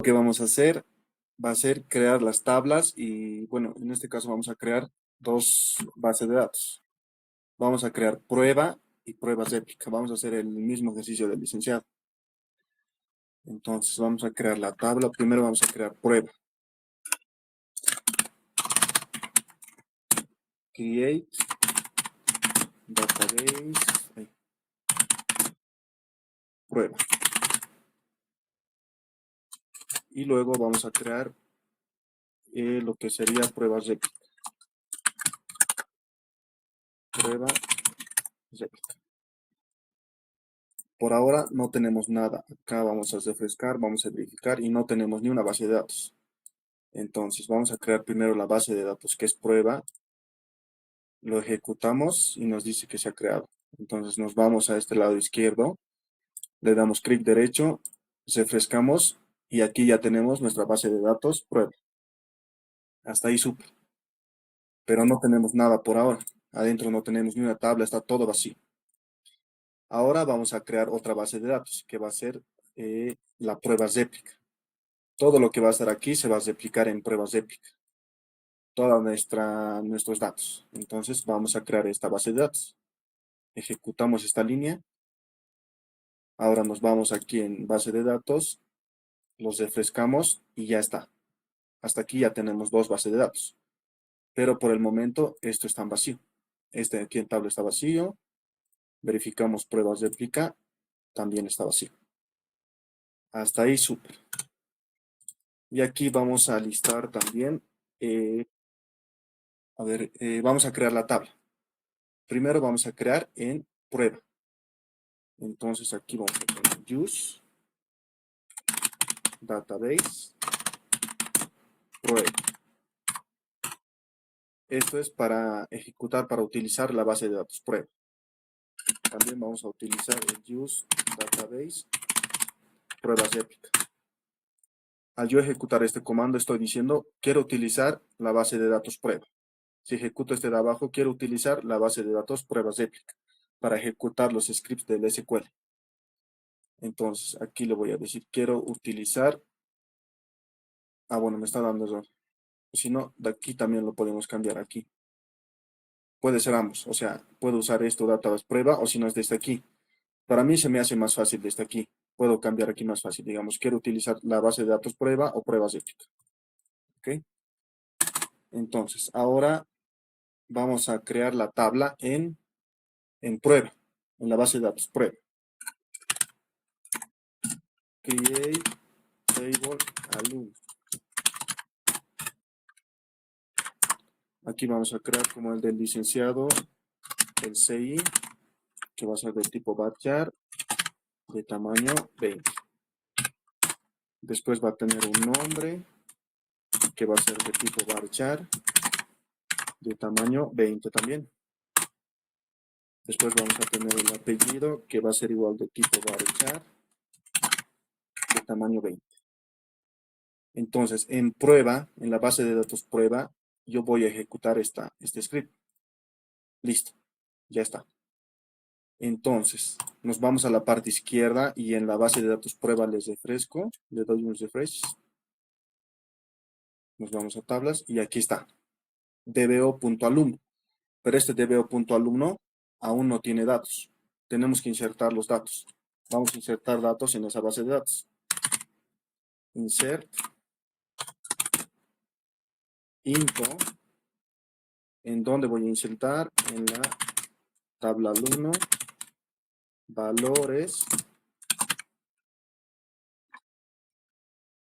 Lo que vamos a hacer va a ser crear las tablas y, bueno, en este caso vamos a crear dos bases de datos. Vamos a crear prueba y pruebas épica. Vamos a hacer el mismo ejercicio del licenciado. Entonces vamos a crear la tabla. Primero vamos a crear prueba. Create database prueba. Y luego vamos a crear lo que sería pruebas épica. Prueba épica. Por ahora no tenemos nada. Acá vamos a refrescar, vamos a verificar y no tenemos ni una base de datos. Entonces vamos a crear primero la base de datos que es prueba. Lo ejecutamos y nos dice que se ha creado. Entonces nos vamos a este lado izquierdo, le damos clic derecho, refrescamos y aquí ya tenemos nuestra base de datos prueba. Hasta ahí súper. Pero no tenemos nada por ahora. Adentro no tenemos ni una tabla, está todo vacío. Ahora vamos a crear otra base de datos que va a ser la prueba réplica. Todo lo que va a estar aquí se va a replicar en pruebas réplica. Todos nuestros datos. Entonces vamos a crear esta base de datos. Ejecutamos esta línea. Ahora nos vamos aquí en base de datos, los refrescamos y ya está. Hasta aquí ya tenemos dos bases de datos. Pero por el momento esto está en vacío. Este aquí en tabla está vacío. Verificamos pruebas de réplica. También está vacío. Hasta ahí súper. Y aquí vamos a listar también. Vamos a crear la tabla. Primero vamos a crear en prueba. Entonces aquí vamos a poner use database prueba. Esto es para ejecutar, para utilizar la base de datos prueba. También vamos a utilizar el use database pruebas épica. Al yo ejecutar este comando estoy diciendo quiero utilizar la base de datos prueba. Si ejecuto este de abajo quiero utilizar la base de datos pruebas épica para ejecutar los scripts del SQL. Entonces aquí le voy a decir quiero utilizar. Bueno, me está dando error. Si no, de aquí también lo podemos cambiar aquí. Puede ser ambos, o sea, puedo usar esto database prueba o si no es desde aquí. Para mí se me hace más fácil desde aquí. Puedo cambiar aquí más fácil. Digamos, quiero utilizar la base de datos prueba o pruebas éticas. ¿Ok? Entonces, ahora vamos a crear la tabla en prueba, en la base de datos prueba. Create table alumno. Aquí vamos a crear como el del licenciado, el CI, que va a ser del tipo varchar, de tamaño 20. Después va a tener un nombre, que va a ser de tipo varchar, de tamaño 20 también. Después vamos a tener el apellido, que va a ser igual de tipo varchar, de tamaño 20. Entonces, en prueba, en la base de datos prueba, yo voy a ejecutar este script. Listo, ya está. Entonces, nos vamos a la parte izquierda y en la base de datos prueba les refresco, le doy un refresh. Nos vamos a tablas y aquí está, dbo.alumno. Pero este dbo.alumno aún no tiene datos. Tenemos que insertar los datos. Vamos a insertar datos en esa base de datos. Insert info. ¿En dónde voy a insertar? En la tabla alumno. Valores.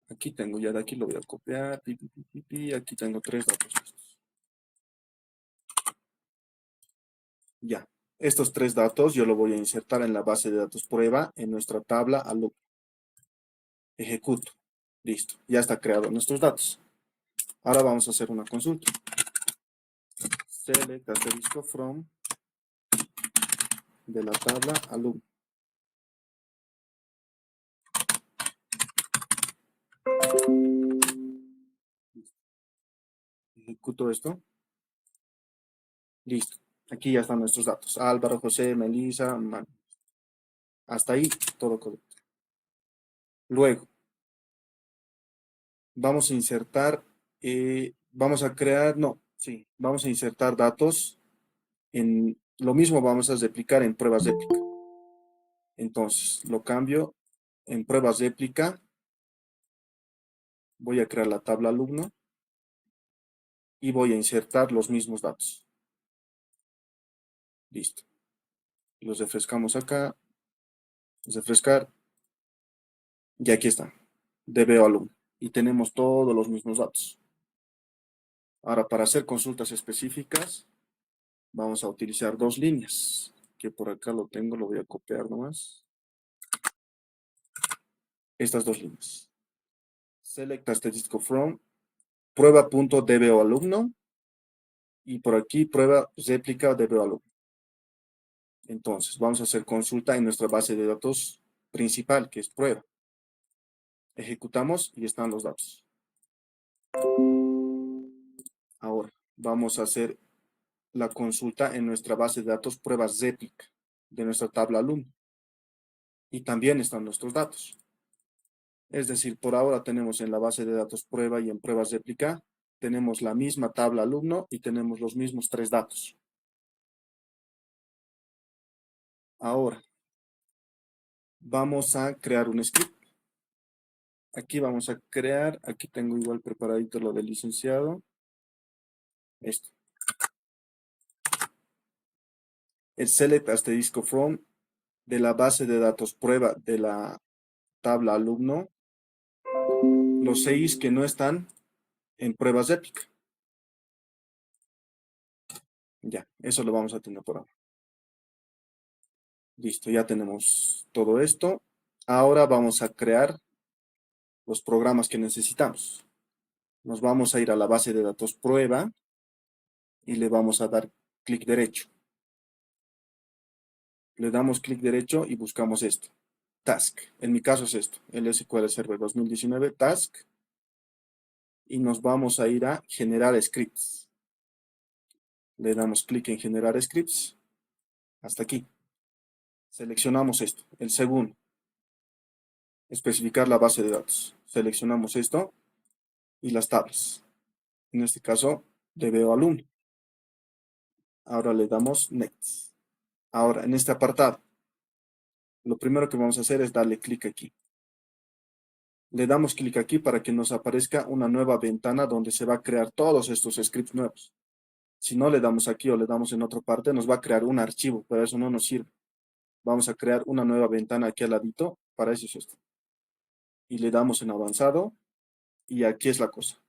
Aquí tengo, ya de aquí lo voy a copiar. Aquí tengo tres datos. Ya. Estos tres datos yo lo voy a insertar en la base de datos prueba en nuestra tabla alumno. Ejecuto. Listo. Ya está creado nuestros datos. Ahora vamos a hacer una consulta. Select asterisco from de la tabla alumno. Ejecuto esto. Listo. Aquí ya están nuestros datos. Álvaro, José, Melissa, Man. Hasta ahí todo correcto. Luego, vamos a insertar, vamos a crear, no, sí, vamos a insertar datos en, lo mismo vamos a replicar en pruebas de épica. Entonces, lo cambio en pruebas de épica, voy a crear la tabla alumno y voy a insertar los mismos datos. Listo. Los refrescamos acá, refrescar, y aquí está, DBO alumno. Y tenemos todos los mismos datos. Ahora, para hacer consultas específicas, vamos a utilizar dos líneas, que por acá lo tengo, lo voy a copiar nomás. Estas dos líneas. Select statistical from, prueba.dbo alumno, y por aquí prueba réplica DBO alumno. Entonces, vamos a hacer consulta en nuestra base de datos principal, que es prueba. Ejecutamos y están los datos. Ahora, vamos a hacer la consulta en nuestra base de datos pruebas réplica de nuestra tabla alumno. Y también están nuestros datos. Es decir, por ahora tenemos en la base de datos prueba y en pruebas réplica, tenemos la misma tabla alumno y tenemos los mismos tres datos. Ahora, vamos a crear un script. Aquí vamos a crear, aquí tengo igual preparadito lo del licenciado. Esto. El select asterisco from de la base de datos prueba de la tabla alumno, los 6 que no están en pruebas épica. Ya, eso lo vamos a tener por ahora. Listo, ya tenemos todo esto. Ahora vamos a crear los programas que necesitamos. Nos vamos a ir a la base de datos prueba y le vamos a dar clic derecho. Le damos clic derecho y buscamos esto. Task. En mi caso es esto. El SQL Server 2019 Task. Y nos vamos a ir a generar scripts. Le damos clic en generar scripts. Hasta aquí. Seleccionamos esto. El segundo. Especificar la base de datos. Seleccionamos esto y las tablas. En este caso, DBO alumno. Ahora le damos Next. Ahora, en este apartado, lo primero que vamos a hacer es darle clic aquí. Le damos clic aquí para que nos aparezca una nueva ventana donde se va a crear todos estos scripts nuevos. Si no le damos aquí o le damos en otra parte, nos va a crear un archivo, pero eso no nos sirve. Vamos a crear una nueva ventana aquí al ladito, para eso es esto. Y le damos en avanzado, y aquí es la cosa.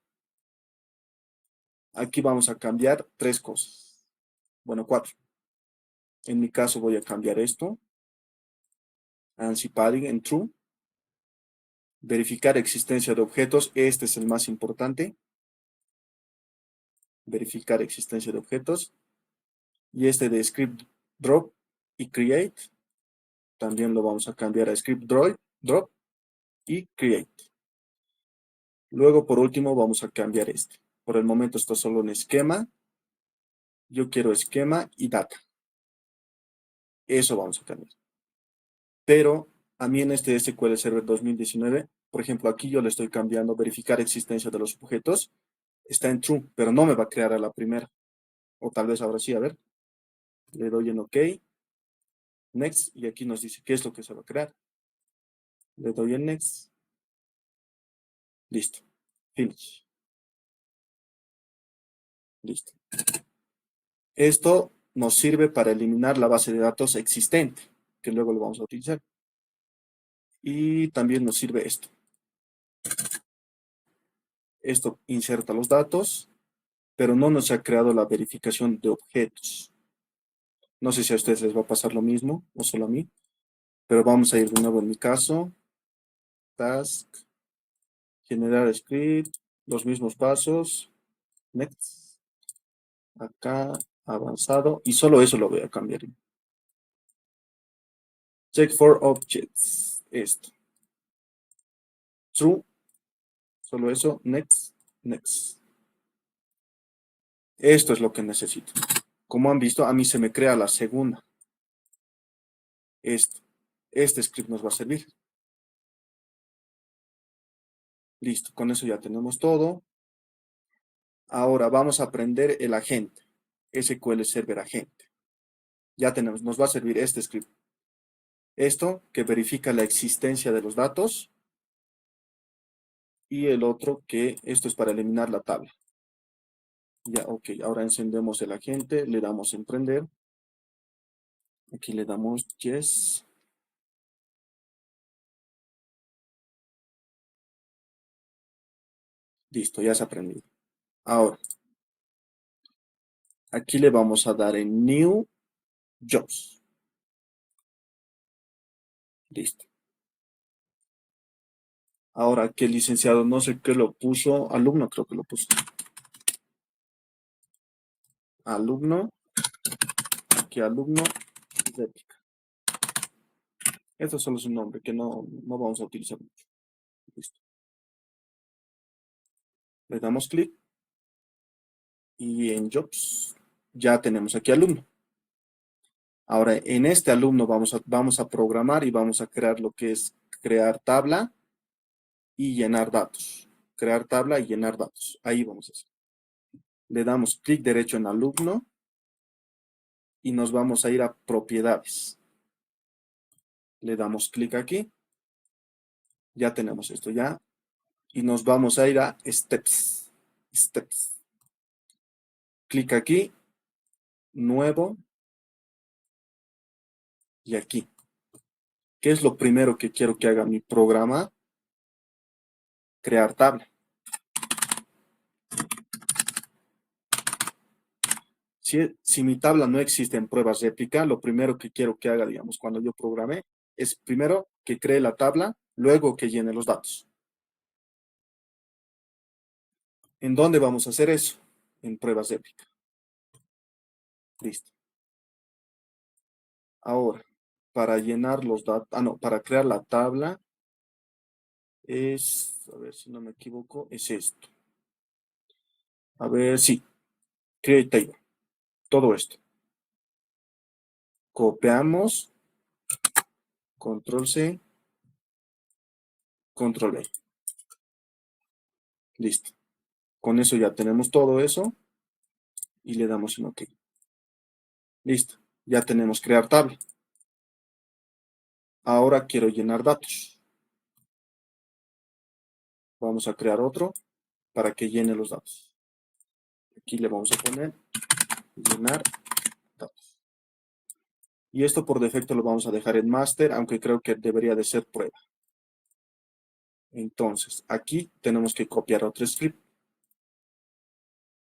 Aquí vamos a cambiar tres cosas. Bueno, cuatro. En mi caso voy a cambiar esto. ANSI padding en true. Verificar existencia de objetos. Este es el más importante. Verificar existencia de objetos. Y este de script drop y create. También lo vamos a cambiar a script drop y create. Luego, por último, vamos a cambiar este. Por el momento está solo en esquema. Yo quiero esquema y data. Eso vamos a cambiar. Pero a mí en este SQL Server 2019, por ejemplo, aquí yo le estoy cambiando verificar existencia de los objetos. Está en true, pero no me va a crear a la primera. O tal vez ahora sí, a ver. Le doy en OK. Next. Y aquí nos dice qué es lo que se va a crear. Le doy en Next. Listo. Finish. Listo. Esto nos sirve para eliminar la base de datos existente, que luego lo vamos a utilizar. Y también nos sirve esto. Esto inserta los datos, pero no nos ha creado la verificación de objetos. No sé si a ustedes les va a pasar lo mismo o solo a mí, pero vamos a ir de nuevo en mi caso. Task, generar script, los mismos pasos. Next. Acá, avanzado. Y solo eso lo voy a cambiar. Check for objects. Esto. True. Solo eso. Next. Next. Esto es lo que necesito. Como han visto, a mí se me crea la segunda. Esto. Este script nos va a servir. Listo, con eso ya tenemos todo. Ahora vamos a aprender el agente, SQL Server Agente. Ya tenemos, nos va a servir este script. Esto que verifica la existencia de los datos y el otro que esto es para eliminar la tabla. Ya, ok, ahora encendemos el agente, le damos en prender. Aquí le damos yes. Listo, ya se ha aprendido. Ahora, aquí le vamos a dar en New Jobs. Listo. Ahora que el licenciado no sé qué lo puso, alumno creo que lo puso. Alumno, aquí alumno, réplica. Esto solo es un nombre que no vamos a utilizar mucho. Listo. Le damos clic y en Jobs ya tenemos aquí alumno. Ahora, en este alumno vamos a programar y vamos a crear lo que es crear tabla y llenar datos. Crear tabla y llenar datos. Ahí vamos a hacer. Le damos clic derecho en alumno y nos vamos a ir a propiedades. Le damos clic aquí. Ya tenemos esto ya. Y nos vamos a ir a steps. Steps. Clic aquí, nuevo y aquí. ¿Qué es lo primero que quiero que haga mi programa? Crear tabla. Si mi tabla no existe en pruebas réplica, lo primero que quiero que haga, digamos, cuando yo programe, es primero que cree la tabla, luego que llene los datos. ¿En dónde vamos a hacer eso? En pruebas réplica. Listo. Ahora, para llenar los datos, no, para crear la tabla es, a ver si no me equivoco, es esto. A ver, sí, create table. Todo esto. Copiamos, control C, control V. Listo. Con eso ya tenemos todo eso y le damos en OK. Listo. Ya tenemos crear tabla. Ahora quiero llenar datos. Vamos a crear otro para que llene los datos. Aquí le vamos a poner llenar datos. Y esto por defecto lo vamos a dejar en master, aunque creo que debería de ser prueba. Entonces, aquí tenemos que copiar otro script.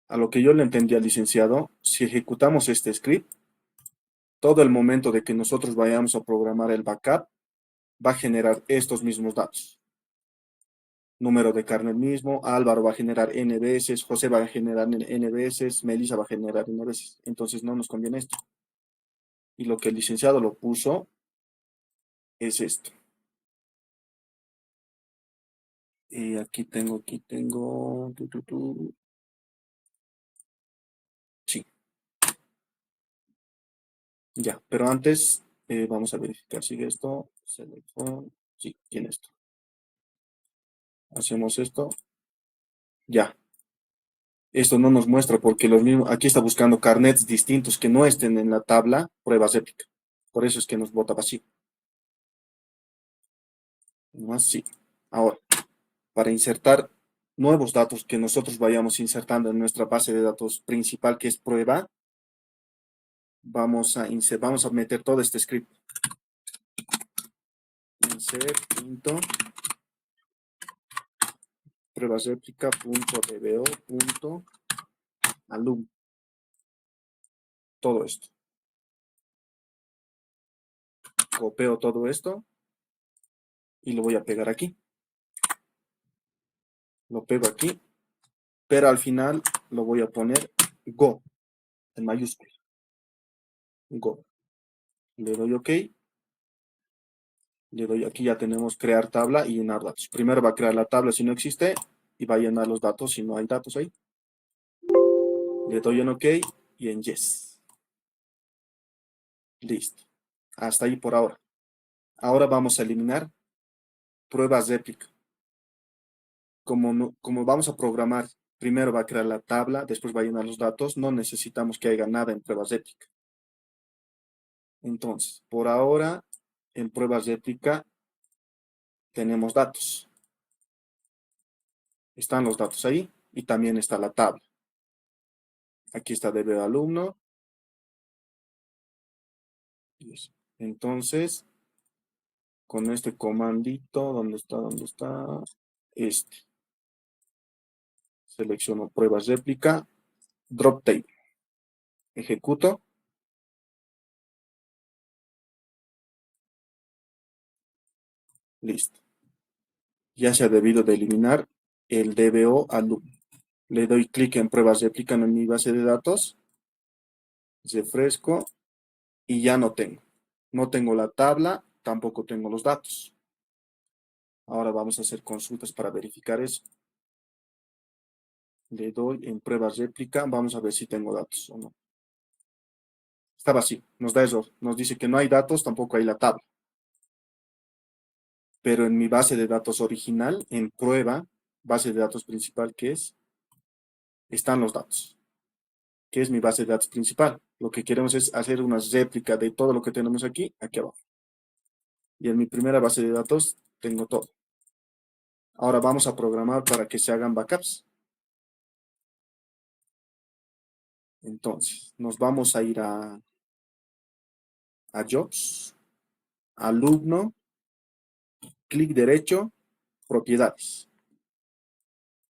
A lo que yo le entendí al licenciado, si ejecutamos este script, todo el momento de que nosotros vayamos a programar el backup, va a generar estos mismos datos. Número de carnet mismo, Álvaro va a generar n veces, José va a generar n veces, Melissa va a generar n veces. Entonces no nos conviene esto. Y lo que el licenciado lo puso es esto. Y aquí tengo, sí, ya. Pero antes vamos a verificar si esto, select all, sí, tiene esto. Hacemos esto, ya. Esto no nos muestra porque los mismos, aquí está buscando carnets distintos que no estén en la tabla pruebas éticas. Por eso es que nos bota vacío. No así. Ahora, para insertar nuevos datos que nosotros vayamos insertando en nuestra base de datos principal, que es prueba, vamos a meter todo este script. Insert into pruebas réplica.dbo.alum. Todo esto. Copio todo esto y lo voy a pegar aquí. Lo pego aquí, pero al final lo voy a poner Go en mayúscula. Go. Le doy OK. Le doy aquí, ya tenemos crear tabla y llenar datos. Primero va a crear la tabla si no existe y va a llenar los datos si no hay datos ahí. Le doy en OK y en Yes. Listo. Hasta ahí por ahora. Ahora vamos a eliminar pruebas réplica. como vamos a programar, primero va a crear la tabla, después va a llenar los datos, no necesitamos que haya nada en pruebas réplica. Entonces, por ahora, en pruebas réplica tenemos datos. Están los datos ahí y también está la tabla. Aquí está DB alumno. Entonces, con este comandito, ¿dónde está? ¿Dónde está? Este. Selecciono pruebas réplica, drop table. Ejecuto. Listo. Ya se ha debido de eliminar el DBO alumno. Le doy clic en pruebas réplica en mi base de datos. Refresco y ya no tengo. No tengo la tabla, tampoco tengo los datos. Ahora vamos a hacer consultas para verificar eso. Le doy en pruebas réplica, vamos a ver si tengo datos o no. Está vacío, nos da error. Nos dice que no hay datos, tampoco hay la tabla. Pero en mi base de datos original, en prueba, base de datos principal que es, están los datos, que es mi base de datos principal. Lo que queremos es hacer una réplica de todo lo que tenemos aquí, aquí abajo. Y en mi primera base de datos tengo todo. Ahora vamos a programar para que se hagan backups. Entonces, nos vamos a ir a Jobs, alumno, clic derecho, propiedades.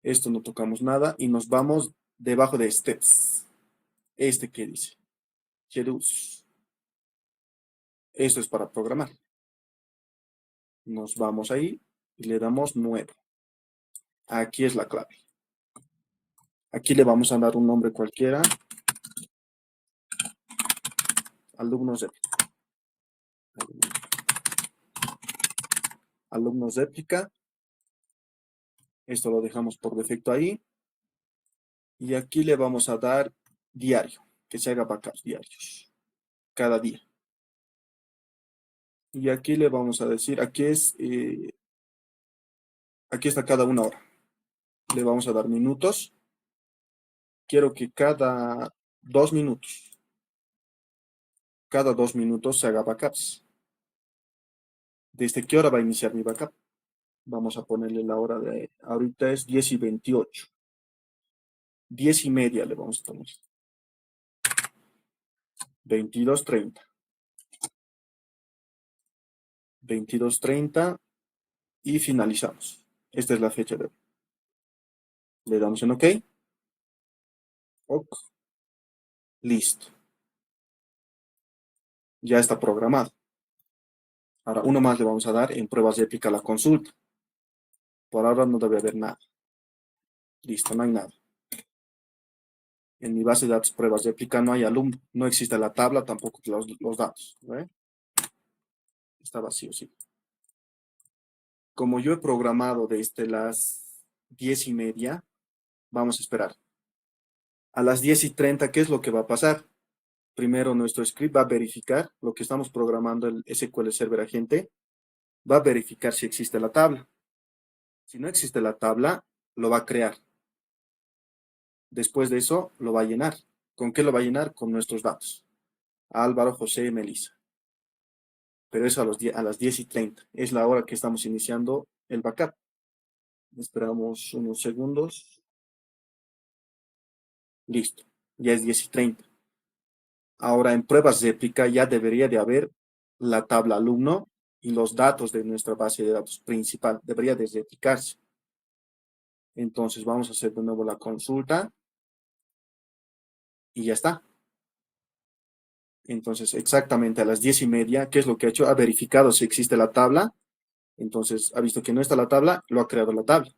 Esto no tocamos nada y nos vamos debajo de Steps. Este que dice, Jedus. Esto es para programar. Nos vamos ahí y le damos nuevo. Aquí es la clave. Aquí le vamos a dar un nombre cualquiera. Alumnos réplica. Alumnos réplica. Esto lo dejamos por defecto ahí. Y aquí le vamos a dar diario. Que se haga backups diarios. Cada día. Y aquí le vamos a decir, aquí está cada una hora. Le vamos a dar minutos. Quiero que cada 2 minutos. Cada 2 minutos se haga backups. ¿Desde qué hora va a iniciar mi backup? Vamos a ponerle la hora de... Ahorita es 10:28. 10:30 le vamos a poner. 22:30. 22:30 y finalizamos. Esta es la fecha de hoy. Le damos en OK. OK. Listo. Ya está programado. Ahora uno más le vamos a dar en pruebas de épica la consulta. Por ahora no debe haber nada. Listo, no hay nada. En mi base de datos pruebas de épica no hay alumno. No existe la tabla, tampoco los datos. ¿Ve? Está vacío, sí. Como yo he programado desde las 10:30, vamos a esperar. A las 10:30, ¿qué es lo que va a pasar? Primero, nuestro script va a verificar lo que estamos programando, el SQL Server Agente, va a verificar si existe la tabla. Si no existe la tabla, lo va a crear. Después de eso, lo va a llenar. ¿Con qué lo va a llenar? Con nuestros datos. Álvaro, José, Melissa. Pero eso a las 10:30. Es la hora que estamos iniciando el backup. Esperamos unos segundos. Listo. Ya es 10:30. Ahora en pruebas réplica ya debería de haber la tabla alumno y los datos de nuestra base de datos principal. Debería de replicarse. Entonces vamos a hacer de nuevo la consulta y ya está. Entonces exactamente a las 10:30, ¿qué es lo que ha hecho? Ha verificado si existe la tabla. Entonces ha visto que no está la tabla, lo ha creado la tabla.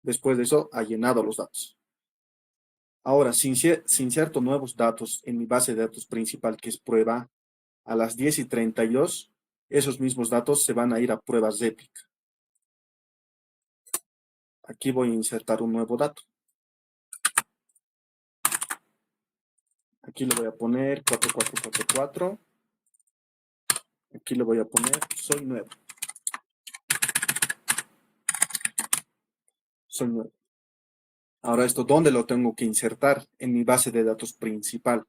Después de eso ha llenado los datos. Ahora, si inserto nuevos datos en mi base de datos principal, que es prueba, a las 10:32, esos mismos datos se van a ir a pruebas réplica. Aquí voy a insertar un nuevo dato. Aquí le voy a poner 4444. Aquí le voy a poner soy nuevo. soy 9. Ahora esto, ¿dónde lo tengo que insertar? En mi base de datos principal,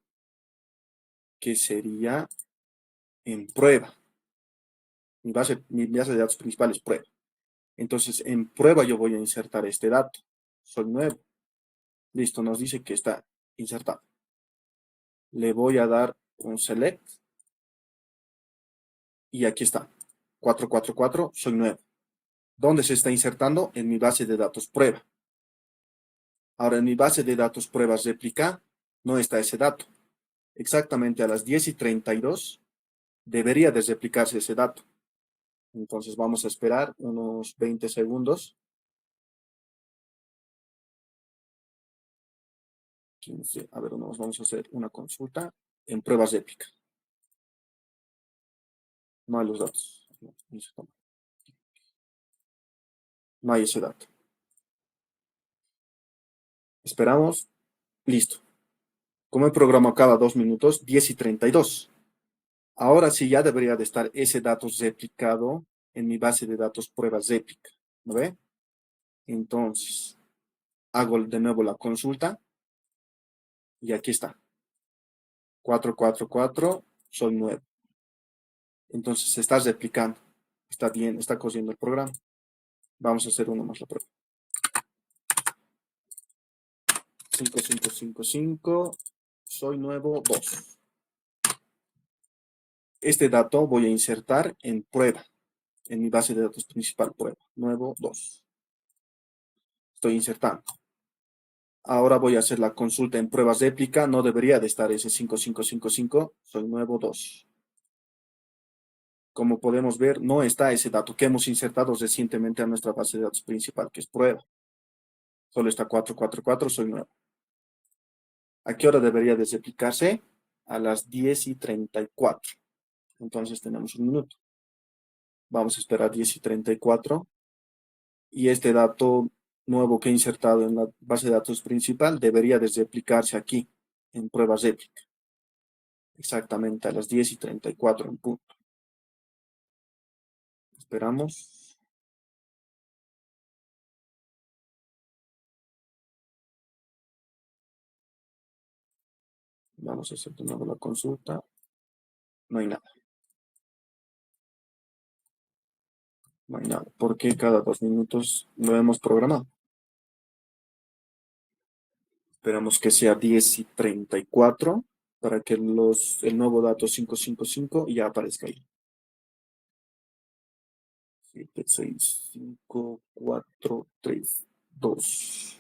que sería en prueba. Mi base de datos principal es prueba. Entonces, en prueba yo voy a insertar este dato. Soy nuevo. Listo, nos dice que está insertado. Le voy a dar un select y aquí está. 444, soy nuevo. ¿Dónde se está insertando? En mi base de datos prueba. Ahora, en mi base de datos pruebas réplica no está ese dato. Exactamente a las 10:32 debería de replicarse ese dato. Entonces vamos a esperar unos 20 segundos. 15. A ver, vamos a hacer una consulta en pruebas réplica. No hay los datos. No hay ese dato. Esperamos. Listo. Como el programa cada 2 minutos, 10:32. Ahora sí ya debería de estar ese dato replicado en mi base de datos pruebas réplica. ¿No ve? Entonces, hago de nuevo la consulta y aquí está. 444, soy 9. Entonces se está replicando. Está bien, está cosiendo el programa. Vamos a hacer uno más la prueba. 5555, soy nuevo 2. Este dato voy a insertar en prueba, en mi base de datos principal prueba, nuevo 2. Estoy insertando. Ahora voy a hacer la consulta en pruebas réplica. No debería de estar ese 5555, soy nuevo 2. Como podemos ver, no está ese dato que hemos insertado recientemente a nuestra base de datos principal, que es prueba. Solo está 444, soy nuevo. ¿A qué hora debería de replicarse? A las 10:34. Entonces tenemos un minuto. Vamos a esperar 10:34. Y este dato nuevo que he insertado en la base de datos principal debería de replicarse aquí, en pruebas réplica. Exactamente a las 10:34 en punto. Esperamos. Vamos a hacer de nuevo la consulta. No hay nada. No hay nada. Porque cada 2 minutos lo hemos programado. Esperamos que sea 10:34 para que el nuevo dato 555 ya aparezca ahí. 7, 6, 5, 4, 3, 2,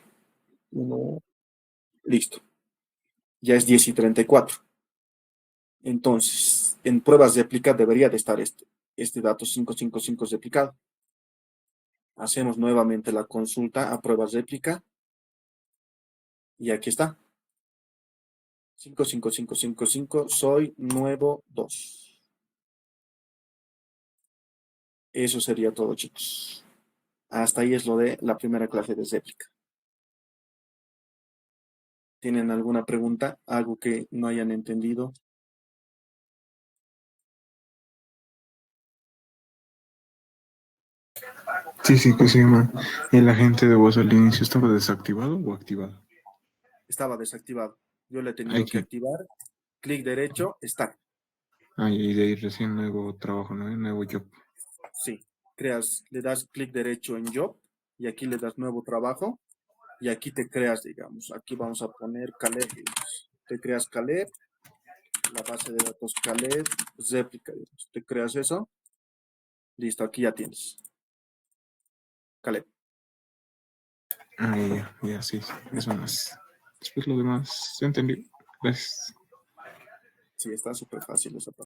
1. Listo. Ya es 10:34. Entonces, en pruebas de aplicar debería de estar este dato 555 replicado. Hacemos nuevamente la consulta a pruebas réplica y aquí está. 55555, soy nuevo 2. Eso sería todo, chicos. Hasta ahí es lo de la primera clase de réplica. ¿Tienen alguna pregunta? ¿Algo que no hayan entendido? Sí, sí, que se llama el agente de voz al inicio estaba desactivado o activado. Estaba desactivado. Yo le he Hay tenido que que, activar. Clic derecho, está. y de ahí recién nuevo trabajo, ¿no? Nuevo job. Sí. Le das clic derecho en Job y aquí le das nuevo trabajo y aquí te creas, digamos. Aquí vamos a poner Caleb. Te creas Caleb, la base de datos Caleb, réplica. Digamos. Te creas eso. Listo, aquí ya tienes. Caleb. Ya, sí, sí, eso más. Después lo demás, se entendió. Gracias. Sí, está súper fácil esa parte.